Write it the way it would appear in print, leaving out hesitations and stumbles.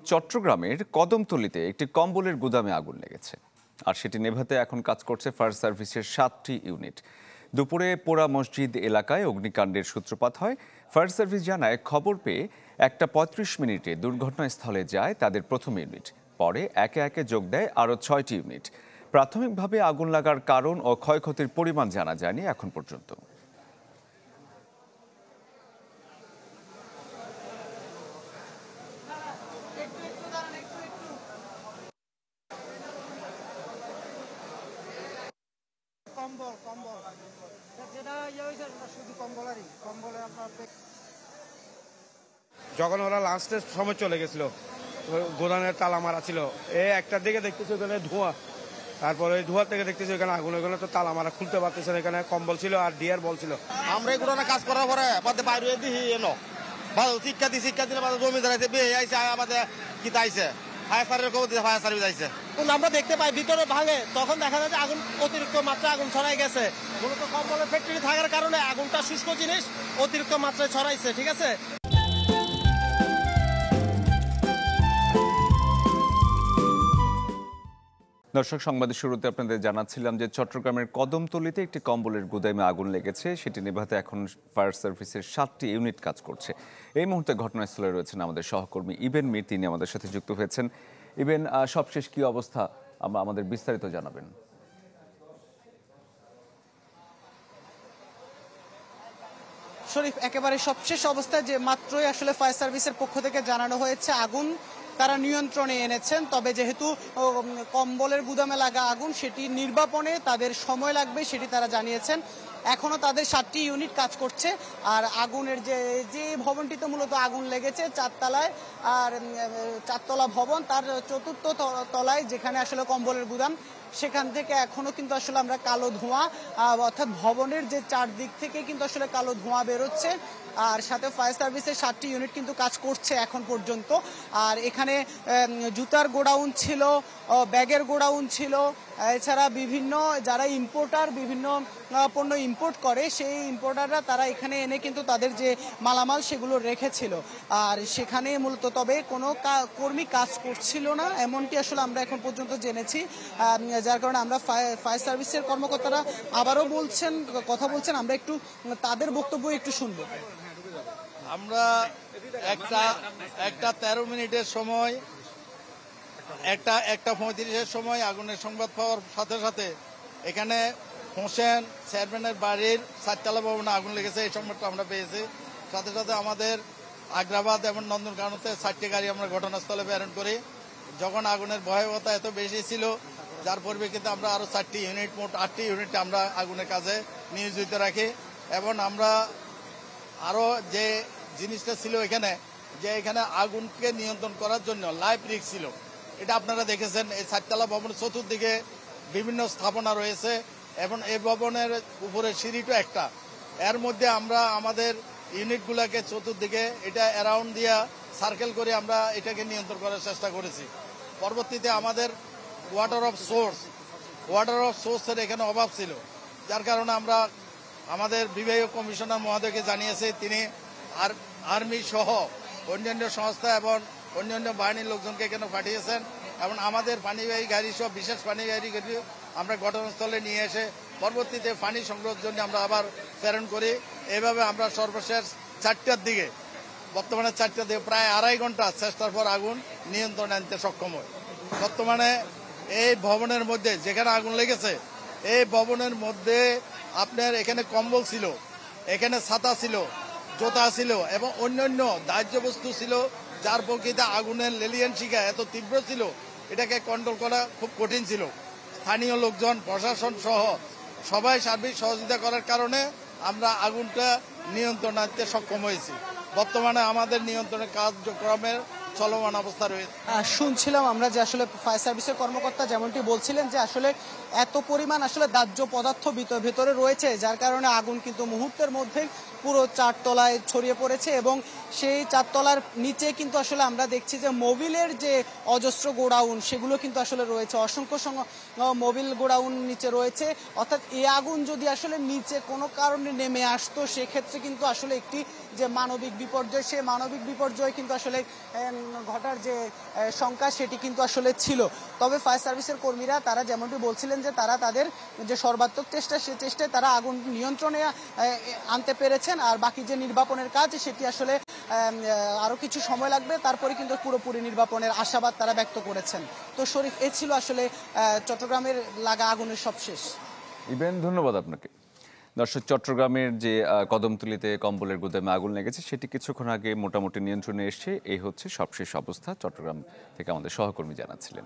চট্টগ্রামের কদমতলীতে একটি কম্বলের গুদামে আগুন লেগেছে আর সেটি নেভাতে এখন কাজ করছে ফায়ার সার্ভিসের 7টি ইউনিট। দুপুরে পোড়া মসজিদ এলাকায় অগ্নিকাণ্ডের সূত্রপাত হয়। ফায়ার সার্ভিস জানায়, খবর পেয়ে 1:35 দুর্ঘটনাস্থলে যায় তাদের প্রথম ইউনিট। পরে একে একে যোগ দেয় আরও 6টি ইউনিট। প্রাথমিকভাবে আগুন লাগার কারণ ও ক্ষয়ক্ষতির পরিমাণ জানা যায়নি এখন পর্যন্ত। যখন ওরা লাস্টের সময় চলে গেছিল, গোদামের তালা মারা ছিল, একটার দিকে দেখতেছি ওখানে ধোঁয়া, তারপরে ওই ধোঁয়া থেকে দেখতেছি ওখানে আগুন, ওখানে তো তালা মারা খুলতে পারতেছে না, এখানে কম্বল ছিল আর ডিয়ার বল ছিল। আমরা এই গোদামে কাজ করার পরে বাইরে দিই এনো শিক্ষা দিলে জমিদার আছে বিয়ে আইসে আমাদের কি আইসে ফায়ার সার্ভিস আইসে। আমরা দেখতে পাই ভিতরে ভাঙে, তখন দেখা যায় যে আগুন অতিরিক্ত মাত্রায় আগুন ছড়াই গেছে। মূলত কম্বলের ফ্যাক্টরি থাকার কারণে আগুনটা শুষ্ক জিনিস অতিরিক্ত মাত্রায় ছড়াইছে। ঠিক আছে। দর্শক, সংবাদের শুরুতে আপনাদের জানাচ্ছিলাম যে চট্টগ্রামের কদমতলীতে একটি কম্বলের গুদামে আগুন লেগেছে। সেটি নেভাতে এখন ফায়ার সার্ভিসের 7টি ইউনিট কাজ করছে। এই মুহূর্তে ঘটনাস্থলে রয়েছেন আমাদের সহকর্মী ইবেন মীর, তিনি আমাদের সাথে যুক্ত হয়েছেন। ইবেন, সবশেষ কি অবস্থা আমাদের বিস্তারিত জানাবেন। শরীফ, একেবারে সবশেষ অবস্থায় যে মাত্রই আসলে ফায়ার সার্ভিসের পক্ষ থেকে জানানো হয়েছে আগুন তারা নিয়ন্ত্রণে এনেছেন। তবে যেহেতু কম্বলের গুদামে লাগা আগুন, সেটি নির্বাপনে তাদের সময় লাগবে সেটি তারা জানিয়েছেন। এখনো তাদের 7টি ইউনিট কাজ করছে। আর আগুনের যে ভবনটিতে মূলত আগুন লেগেছে 4 তলায়, আর 4 তলা ভবন, তার 4র্থ তলায় যেখানে আসলে কম্বলের গুদাম, সেখান থেকে এখনো কিন্তু আসলে আমরা কালো ধোঁয়া, অর্থাৎ ভবনের যে চারদিক থেকে কিন্তু আসলে কালো ধোঁয়া বেরোচ্ছে। আর সাথে ফায়ার সার্ভিসের 7টি ইউনিট কিন্তু কাজ করছে এখন পর্যন্ত। আর এখানে জুতার গোডাউন ছিল, ব্যাগের গোডাউন ছিল, এছাড়া বিভিন্ন যারা ইম্পোর্টার বিভিন্ন পণ্য ইম্পোর্ট করে সেই ইম্পোর্টাররা তারা এখানে এনে কিন্তু তাদের যে মালামাল সেগুলো রেখেছিল। আর সেখানে মূলত তবে কোনো কর্মী কাজ করছিল না, এমনটি আসলে আমরা এখন পর্যন্ত জেনেছি। যার কারণে আমরা ফায়ার সার্ভিসের কর্মকর্তারা আবারও কথা বলছেন, আমরা একটু তাদের বক্তব্য একটু শুনবো। আমরা একটা 13 মিনিটের সময়, একটা 35-এর সময় আগুনের সংবাদ পাওয়ার সাথে সাথে এখানে হোসেন চেয়ারম্যানের বাড়ির 4তলা ভবনে আগুন লেগেছে, এই সংবাদটা আমরা পেয়েছি। সাথে সাথে আমাদের আগ্রাবাদ এবং নন্দনকাননে 4টি গাড়ি আমরা ঘটনাস্থলে প্রেরণ করি। যখন আগুনের ভয়াবহতা এত বেশি ছিল, যার পরিপ্রেক্ষিতে আমরা আরো 4টি ইউনিট, মোট 8টি ইউনিট আমরা আগুনের কাজে নিয়োজিত রাখি। এবং আমরা আরো যে জিনিসটা ছিল এখানে, যে এখানে আগুনকে নিয়ন্ত্রণ করার জন্য লাইভ রিগ ছিল, এটা আপনারা দেখেছেন। এই 4তলা ভবনের চতুর্দিকে বিভিন্ন স্থাপনা রয়েছে এবং এই ভবনের উপরে সিঁড়িটা একটা। এর মধ্যে আমরা আমাদের ইউনিটগুলোকে চতুর্দিকে এটা অ্যারাউন্ড দিয়া সার্কেল করে আমরা এটাকে নিয়ন্ত্রণ করার চেষ্টা করেছি। পরবর্তীতে আমাদের ওয়াটার অফ সোর্সের এখানে অভাব ছিল, যার কারণে আমরা আমাদের বিভাগীয় কমিশনার মহোদয়কে জানিয়েছি। তিনি আর্মি সহ অন্যান্য সংস্থা এবং অন্যান্য বাহিনীর লোকজনকে এখানে পাঠিয়েছেন এবং আমাদের পানিবাহী গাড়ি সহ বিশেষ পানিবাহী গাড়ি আমরা ঘটনাস্থলে নিয়ে এসে পরবর্তীতে পানি সংগ্রহের জন্য আমরা আবার প্রেরণ করি। এভাবে আমরা সর্বশেষ 4টার দিকে, বর্তমানে 4টার দিকে প্রায় 2.5 ঘন্টা চেষ্টার পর আগুন নিয়ন্ত্রণে আনতে সক্ষম হয়। বর্তমানে এই ভবনের মধ্যে যেখানে আগুন লেগেছে, এই ভবনের মধ্যে আপনার এখানে কম্বল ছিল, এখানে ছাতা ছিল, জোতা ছিল এবং অন্যান্য দাহ্য বস্তু ছিল, যার প্রকৃতি আগুনের লেলিয়ান শিখা এত তীব্র ছিল, এটাকে কন্ট্রোল করা খুব কঠিন ছিল। স্থানীয় লোকজন, প্রশাসন সহ সবাই সার্বিক সহযোগিতা করার কারণে আমরা আগুনটা নিয়ন্ত্রণ আনতে সক্ষম হয়েছি। বর্তমানে আমাদের নিয়ন্ত্রণের কার্যক্রমের চলমান অবস্থা রয়েছে। শুনছিলাম আমরা যে আসলে ফায়ার সার্ভিসের কর্মকর্তা যেমনটি বলছিলেন যে আসলে এত পরিমাণ আসলে দাহ্য পদার্থ ভেতরে রয়েছে, যার কারণে আগুন কিন্তু মুহূর্তের মধ্যে পুরো 4 তলায় ছড়িয়ে পড়েছে। এবং সেই 4 তলার নিচে কিন্তু আসলে আমরা দেখছি যে মোবিলের যে অজস্র গোডাউন সেগুলো কিন্তু আসলে রয়েছে, অসংখ্য মোবিল গোডাউন নিচে রয়েছে। অর্থাৎ এই আগুন যদি আসলে নিচে কোনো কারণে নেমে আসতো, সেক্ষেত্রে কিন্তু আসলে একটি যে মানবিক বিপর্যয়, সে মানবিক বিপর্যয় কিন্তু আসলে ঘটার যে শঙ্কা সেটি কিন্তু আসলে ছিল। তবে ফায়ার সার্ভিসের কর্মীরা তারা যেমনটি বলছিলেন যে তারা তাদের যে সর্বাত্মক চেষ্টা, সে চেষ্টায় তারা আগুন নিয়ন্ত্রণে আনতে পেরেছেন। আর বাকি যে নির্বাপনের কাজ সেটি আসলে আরও কিছু সময় লাগবে, তারপরে কিন্তু পুরোপুরি নির্বাপনের আশাবাদ তারা ব্যক্ত করেছেন। তো শরীফ, এ ছিল আসলে চট্টগ্রামের লাগা আগুনের সবশেষ। ইবেন, ধন্যবাদ আপনাকে। দর্শক, চট্টগ্রামের যে কদমতলীতে কম্বলের গুদামে আগুন লেগেছে সেটি কিছুক্ষণ আগে মোটামুটি নিয়ন্ত্রণে এসছে। এই হচ্ছে সবশেষ অবস্থা, চট্টগ্রাম থেকে আমাদের সহকর্মী জানাচ্ছিলেন।